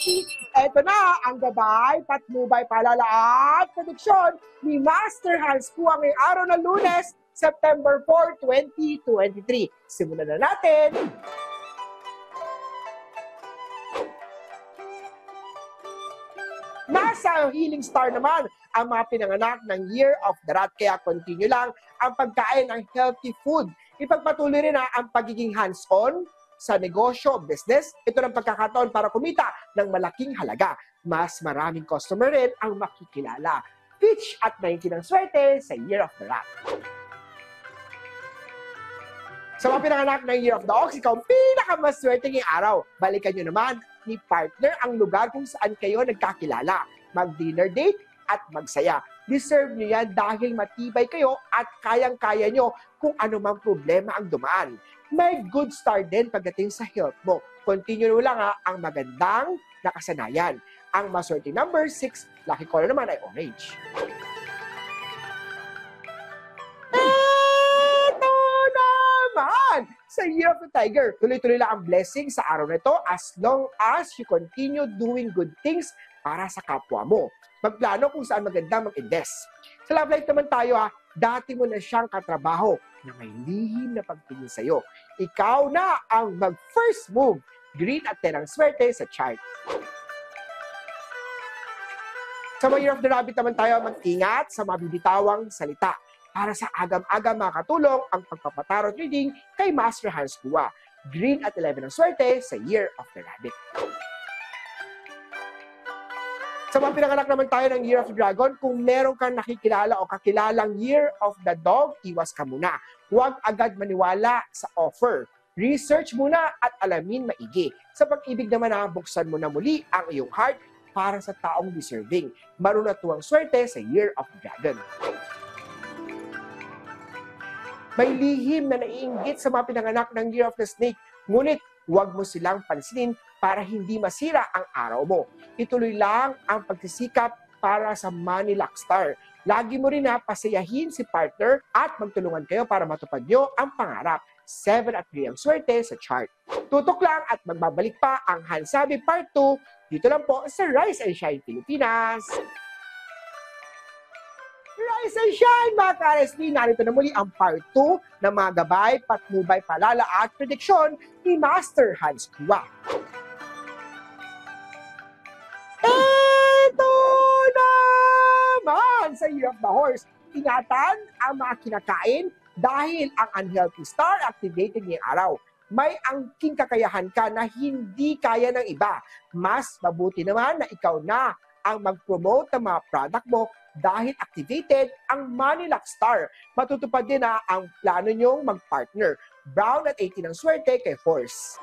Eto na ang gabay, patnubay, paalala at prediksyon ni Master Hans Kua ngayong araw na Lunes, September 4, 2023. Simulan na natin! Nasa Healing Star naman ang mga pinanganak ng Year of the Rat. Kaya continue lang ang pagkain ng healthy food. Ipagpatuloy rin ang pagiging hands-on sa negosyo, business. Ito ng pagkakataon para kumita ng malaking halaga. Mas maraming customer rin ang makikilala. Pitch at 19 ang swerte sa Year of the Rat. Sa mga pinanganak ng Year of the Ox, ikaw ang pinakamaswerte ngayong araw. Balikan nyo naman ni partner ang lugar kung saan kayo nagkakilala. Mag-dinner date at magsaya. Deserve nyo yan dahil matibay kayo at kayang-kaya nyo kung ano mang problema ang dumaan. May good start din pagdating sa health mo. Continue lang ang magandang nakasanayan. Ang maswerte number 6, lucky color naman ay orange. Sa Year of the Tiger, tuloy-tuloy lang ang blessing sa araw na ito as long as you continue doing good things para sa kapwa mo. Magplano kung saan maganda mag-invest. Sa love life naman tayo dati mo na siyang katrabaho na may lihim na pagtingin sa'yo. Ikaw na ang mag-first move. Green at 10 ang swerte sa chart. Sa Year of the Rabbit naman tayo, mag-ingat sa mabibitawang salita. Para sa agam-agam makatulong ang pagpapatarot reading kay Master Hans Kua. Green at 11 ang swerte sa Year of the Rabbit. Sa mga pinanganak naman tayo ng Year of the Dragon, kung meron kang nakikilala o kakilalang Year of the Dog, iwas ka muna. Huwag agad maniwala sa offer. Research muna at alamin maigi. Sa pag-ibig naman buksan mo na muli ang iyong heart para sa taong deserving. Marunatuang swerte sa Year of the Dragon. May lihim na naiinggit sa mga pinanganak ng Year of the Snake. Ngunit, huwag mo silang pansinin para hindi masira ang araw mo. Ituloy lang ang pagsisikap para sa Money Luck Star. Lagi mo rin pasayahin si partner at magtulungan kayo para matupad nyo ang pangarap. 7 at 3 ang swerte sa chart. Tutok lang at magbabalik pa ang Hansabi Part 2 dito lang po sa Rise and Shine Pilipinas. Rise and Shine, mga ka-RSP! Narito na muli ang part 2 ng mga gabay, patnubay, palala at prediksyon ni Master Hans Kua. Ito naman sa Year of the Horse. Ingatan ang mga kinakain dahil ang unhealthy star activated ngayong araw. May angking kakayahan ka na hindi kaya ng iba. Mas mabuti naman na ikaw na ang mag-promote ng mga product mo dahil activated ang Money Luck Star. Matutupad din ang plano nyong mag-partner. Brown at 18 ang swerte kay Horse.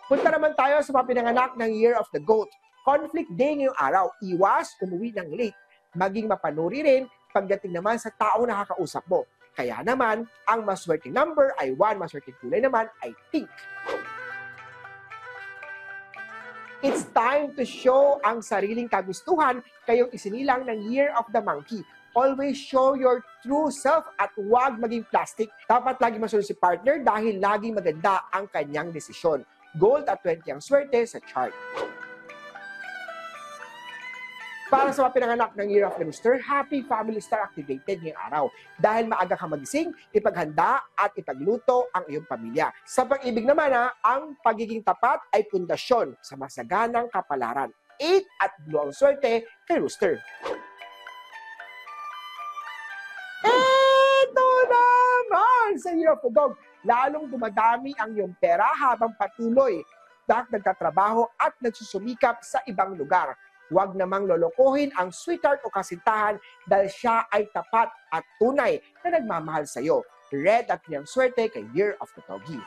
Punta naman tayo sa mga pinanganak ng Year of the Goat. Conflict day ngayong araw. Iwas umuwi ng late. Maging mapanuri rin pagdating naman sa taong nakakausap mo. Kaya naman, ang maswerte number ay 1, maswerte kulay naman ay pink. It's time to show ang sariling kagustuhan kayong isinilang ng Year of the Monkey. Always show your true self at huwag maging plastic. Dapat lagi masunod si partner dahil laging maganda ang kanyang desisyon. Gold at 20 ang swerte sa chart. Para sa mga pinanganak ng Year of the Rooster, Happy Family Star activated ngayong araw. Dahil maaga ka magising, ipaghanda at ipagluto ang iyong pamilya. Sa pag-ibig naman, ang pagiging tapat ay pundasyon sa masaganang kapalaran. 8 at blue ang swerte kay Rooster. Ito naman sa Year of the Dog. Lalong dumadami ang iyong pera habang patuloy nagtatrabaho at nagsusumikap sa ibang lugar. Huwag namang lolokohin ang sweetheart o kasintahan dahil siya ay tapat at tunay na nagmamahal sa iyo. Red at niyang swerte kay Year of the Doggy.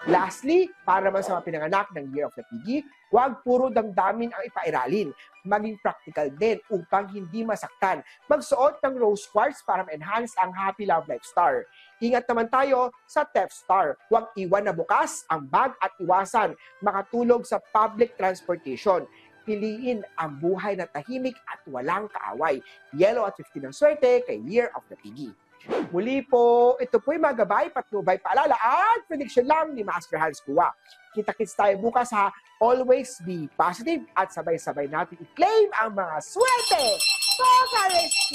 Lastly, para naman sa mga pinanganak ng Year of the Piggy, huwag puro damdamin ang ipairalin. Maging practical din upang hindi masaktan. Magsuot ng rose quartz para ma-enhance ang happy love life star. Ingat naman tayo sa theft star. Huwag iwan na bukas ang bag at iwasan makatulog sa public transportation. Piliin ang buhay na tahimik at walang kaaway. Yellow at 15 ang swerte kay Year of the Piggy. Muli po, ito po yung mga gabay, patnubay, paalala at prediction lang ni Master Hans Kua. Kita-kits tayo bukas ha. Always be positive at sabay-sabay natin i-claim ang mga swerte. Pag-RSP,